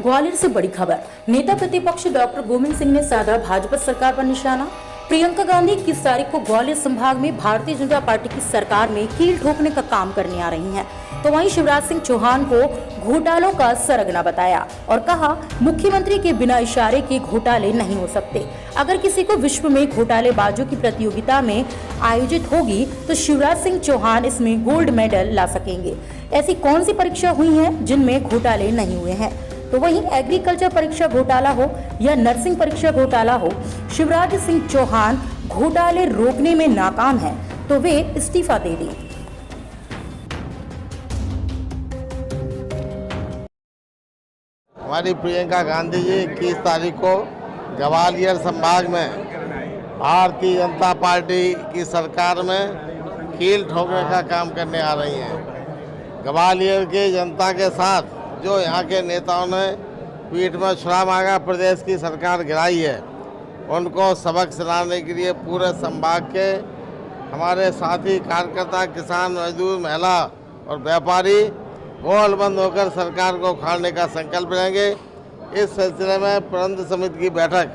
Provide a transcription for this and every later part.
ग्वालियर से बड़ी खबर। नेता प्रतिपक्ष डॉक्टर गोविंद सिंह ने साधा भाजपा सरकार पर निशाना। प्रियंका गांधी 21 तारीख को ग्वालियर संभाग में भारतीय जनता पार्टी की सरकार में कील ठोकने का काम करने आ रही हैं। तो वहीं शिवराज सिंह चौहान को घोटालों का सरगना बताया और कहा, मुख्यमंत्री के बिना इशारे के घोटाले नहीं हो सकते। अगर किसी को विश्व में घोटालेबाजों की प्रतियोगिता में आयोजित होगी तो शिवराज सिंह चौहान इसमें गोल्ड मेडल ला सकेंगे। ऐसी कौन सी परीक्षा हुई है जिनमें घोटाले नहीं हुए हैं? तो वहीं एग्रीकल्चर परीक्षा घोटाला हो या नर्सिंग परीक्षा घोटाला हो, शिवराज सिंह चौहान घोटाले रोकने में नाकाम है तो वे इस्तीफा दे दें। हमारी प्रियंका गांधी जी 21 तारीख को ग्वालियर संभाग में भारतीय जनता पार्टी की सरकार में कील ठोकने का काम करने आ रही हैं। ग्वालियर की जनता के साथ जो यहाँ के नेताओं ने पीठ में छुरा मांगा, प्रदेश की सरकार गिराई है, उनको सबक सिखाने के लिए पूरे संभाग के हमारे साथी कार्यकर्ता, किसान, मजदूर, महिला और व्यापारी गोलबंद होकर सरकार को उखाड़ने का संकल्प लेंगे। इस सिलसिले में प्रबंध समिति की बैठक,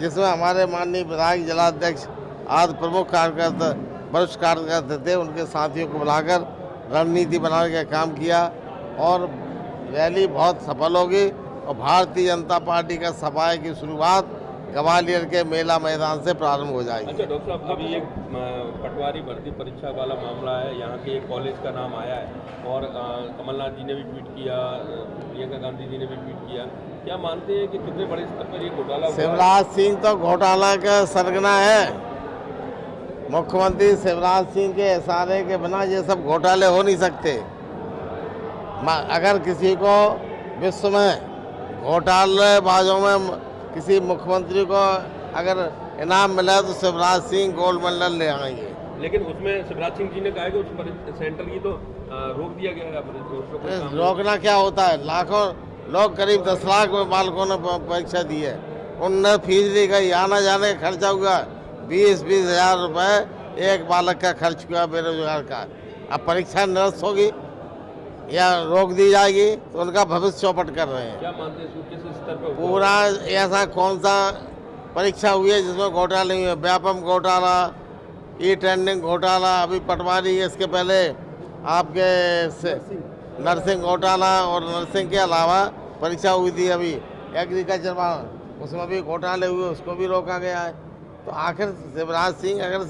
जिसमें हमारे माननीय विधायक, जिलाध्यक्ष आदि प्रमुख कार्यकर्ता, वरिष्ठ कार्यकर्ता थे, उनके साथियों को बुलाकर रणनीति बनाने का काम किया और रैली बहुत सफल होगी और भारतीय जनता पार्टी का सफाई की शुरुआत ग्वालियर के मेला मैदान से प्रारंभ हो जाएगी। अच्छा डॉक्टर साहब, अभी एक पटवारी भर्ती परीक्षा वाला मामला है, यहाँ के एक कॉलेज का नाम आया है और कमलनाथ जी ने भी ट्वीट किया, प्रियंका गांधी जी ने भी ट्वीट किया। क्या मानते हैं कि कितने बड़े स्तर पर ये घोटाला हुआ? शिवराज सिंह तो घोटाला का सरगना है। मुख्यमंत्री शिवराज सिंह के इशारे के बिना ये सब घोटाले हो नहीं सकते। अगर किसी को विश्व में घोटालेबाजों में किसी मुख्यमंत्री को अगर इनाम मिला तो शिवराज सिंह गोल्ड मेडल ले आएंगे। लेकिन उसमें शिवराज सिंह जी ने कहा कि उस सेंटर की तो रोक दिया गया है। रोकना क्या होता है? लाखों लोग, करीब 10 लाख बालकों ने परीक्षा दी है, उनने फीस दी गई, आना जाने का खर्चा हुआ 20-20 हज़ार रुपये एक बालक का खर्च हुआ बेरोजगार का। अब परीक्षा निरस्त होगी या रोक दी जाएगी तो उनका भविष्य चौपट कर रहे हैं। क्या मानते हैं किस स्तर पर पूरा ऐसा कौन सा परीक्षा हुई है जिसमें घोटाला नहीं हुआ? व्यापम घोटाला, ई-टेंडरिंग घोटाला, अभी पटवारी, इसके पहले आपके नर्सिंग घोटाला और नर्सिंग के अलावा परीक्षा हुई थी अभी एग्रीकल्चर में, उसमें भी घोटाले हुए, उसको भी रोका गया है। तो आखिर शिवराज सिंह अगर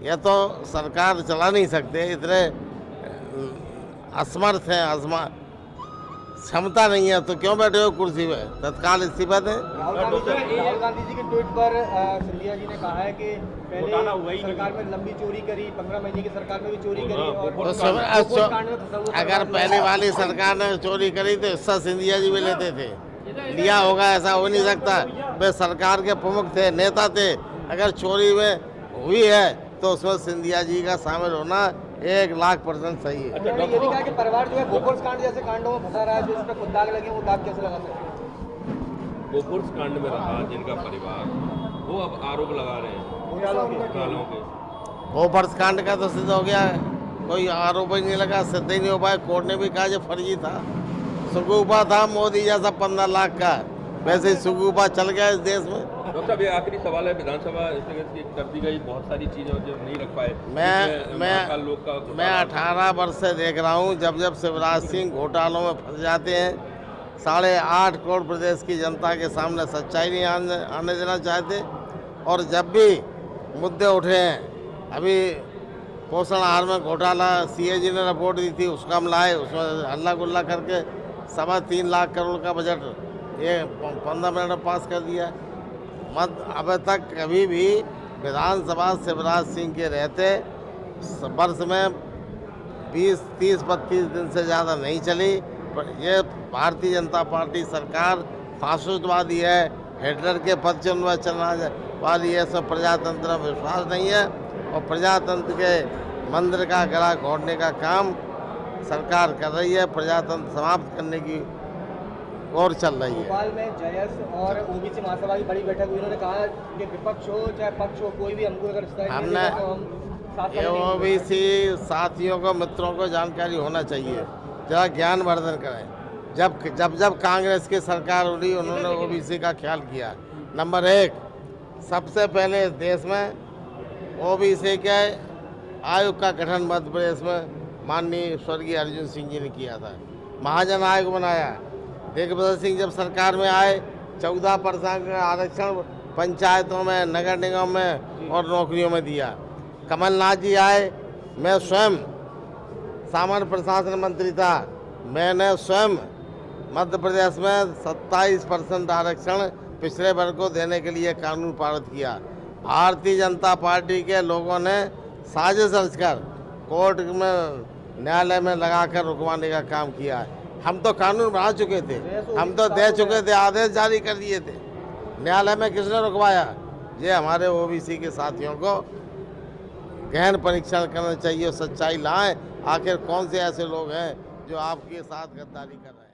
यह तो सरकार चला नहीं सकते, इतने असमर्थ हैं, क्षमता नहीं है, तो क्यों बैठे हो कुर्सी में? तत्काल इस्तीफा दें। राहुल गांधी जी के ट्वीट पर सिंधिया जी ने कहा है कि पहले सरकार में लंबी चोरी करी, 15 महीने की सरकार में भी चोरी करी और अगर पहले वाली सरकार ने चोरी करी तो हिस्सा सिंधिया जी भी लेते थे, लिया होगा, ऐसा हो नहीं सकता। वे सरकार के प्रमुख थे, नेता थे। अगर चोरी में हुई है तो उसमें सिंधिया जी का शामिल होना 1,00,000% सही है। अच्छा, ये भी कहा कि परिवार जो है गोपुर कांड जैसे कांडों में फंसा रहा है, जो इस पर खुद दाग लगे, वो दाग कैसे लगा सकते हैं? गोपुर कांड में रहा जिनका परिवार, वो अब आरोप लगा रहे हैं घोटालों के। गोपुर कांड का तो सिद्ध हो गया, कोई आरोप ही नहीं लगा, सिद्ध ही नहीं हो पाया। कोर्ट ने भी कहा जो फर्जी था, सुगूफा था मोदी जैसा 15 लाख का, वैसे ही सुगूफा चल गया इस देश में। डॉक्टर साहब, ये आखिरी सवाल है, विधानसभा कर दी गई, बहुत सारी चीजें जो नहीं रख पाए। मैं 18 वर्ष से देख रहा हूँ, जब शिवराज सिंह घोटालों में फंस जाते हैं, 8.5 करोड़ प्रदेश की जनता के सामने सच्चाई नहीं आने देना चाहते। और जब भी मुद्दे उठे हैं, अभी पोषण आहार में घोटाला, CAG ने रिपोर्ट दी थी, उसका हम लाए, उसमें हल्ला गुल्ला करके 3.25 लाख करोड़ का बजट ये 15 मिनट में पास कर दिया। अब तक कभी भी विधानसभा शिवराज सिंह के रहते वर्ष में 20, 30, 32 दिन से ज़्यादा नहीं चली। ये भारतीय जनता पार्टी सरकार फासिस्टवादी है, हिटलर के पद में चलना वाली है। सब प्रजातंत्र में विश्वास नहीं है और प्रजातंत्र के मंदिर का गला घोटने का काम सरकार कर रही है, प्रजातंत्र समाप्त करने की और चल रही है। भोपाल में जयस और ओबीसी महासभा की बड़ी बैठक हुई, उन्होंने कहा कि विपक्ष हो चाहे पक्ष हो, कोई भी हमको अगर हमने ओबीसी साथियों को, मित्रों को जानकारी होना चाहिए, जरा ज्ञानवर्धन करें। जब कांग्रेस की सरकार उड़ी उन्होंने ओबीसी का ख्याल किया। नंबर 1, सबसे पहले इस देश में ओबीसी के आयोग का गठन मध्य प्रदेश में माननीय स्वर्गीय अर्जुन सिंह जी ने किया था। महाजन आयोग बनाया। दिग्विजय सिंह जब सरकार में आए 14% का आरक्षण पंचायतों में, नगर निगम में और नौकरियों में दिया। कमलनाथ जी आए, मैं स्वयं सामान्य प्रशासन मंत्री था, मैंने स्वयं मध्य प्रदेश में 27% आरक्षण पिछड़े वर्ग को देने के लिए कानून पारित किया। भारतीय जनता पार्टी के लोगों ने साजिश रचकर कोर्ट में, न्यायालय में लगाकर रुकवाने का काम किया। हम तो कानून बना चुके थे, हम तो दे चुके थे, आदेश जारी कर दिए थे। न्यायालय में किसने रुकवाया? ये हमारे ओबीसी के साथियों को गहन परीक्षण करना चाहिए और सच्चाई लाएं। आखिर कौन से ऐसे लोग हैं जो आपके साथ गद्दारी कर रहे हैं?